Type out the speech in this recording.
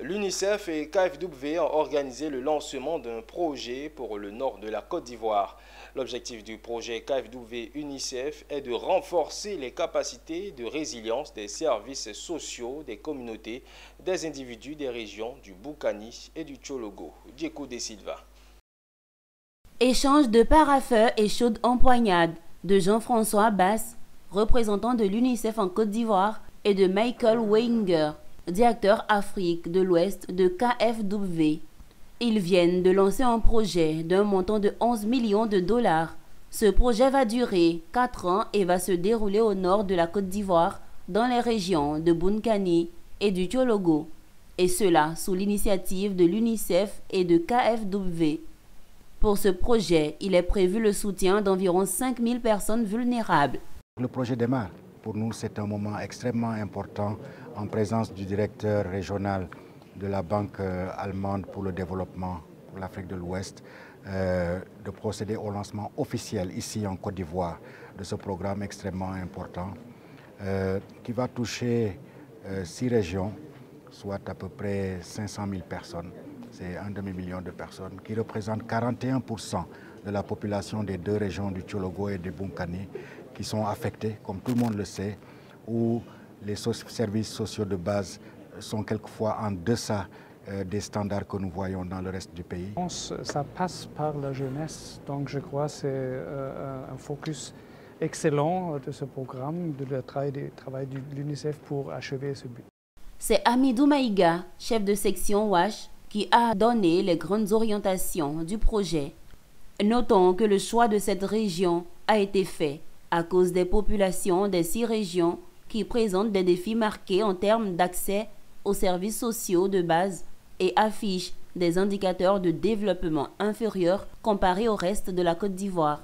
L'UNICEF et KfW ont organisé le lancement d'un projet pour le nord de la Côte d'Ivoire. L'objectif du projet KfW-UNICEF est de renforcer les capacités de résilience des services sociaux des communautés, des individus des régions du Boukani et du Tchologo. Djeko De Silva. Échange de parafeu et chaude empoignade de Jean-François Bass, représentant de l'UNICEF en Côte d'Ivoire, et de Michael Wenger, directeur Afrique de l'Ouest de KfW. Ils viennent de lancer un projet d'un montant de 11 millions de dollars. Ce projet va durer 4 ans et va se dérouler au nord de la Côte d'Ivoire, dans les régions de Boukani et du Tchologo, et cela sous l'initiative de l'UNICEF et de KfW. Pour ce projet, il est prévu le soutien d'environ 5000 personnes vulnérables. Le projet démarre. Pour nous, c'est un moment extrêmement important en présence du directeur régional de la Banque allemande pour le développement pour l'Afrique de l'Ouest, de procéder au lancement officiel ici en Côte d'Ivoire de ce programme extrêmement important qui va toucher 6 régions, soit à peu près 500 000 personnes. C'est un demi-million de personnes qui représentent 41% de la population des 2 régions du Tchologo et du Boukani qui sont affectées, comme tout le monde le sait, où les services sociaux de base sont quelquefois en deçà des standards que nous voyons dans le reste du pays. Ça passe par la jeunesse, donc je crois que c'est un focus excellent de ce programme, de travail de l'UNICEF pour achever ce but. C'est Amidou Maïga, chef de section WASH, qui a donné les grandes orientations du projet. Notons que le choix de cette région a été fait à cause des populations des 6 régions qui présentent des défis marqués en termes d'accès aux services sociaux de base et affichent des indicateurs de développement inférieurs comparés au reste de la Côte d'Ivoire.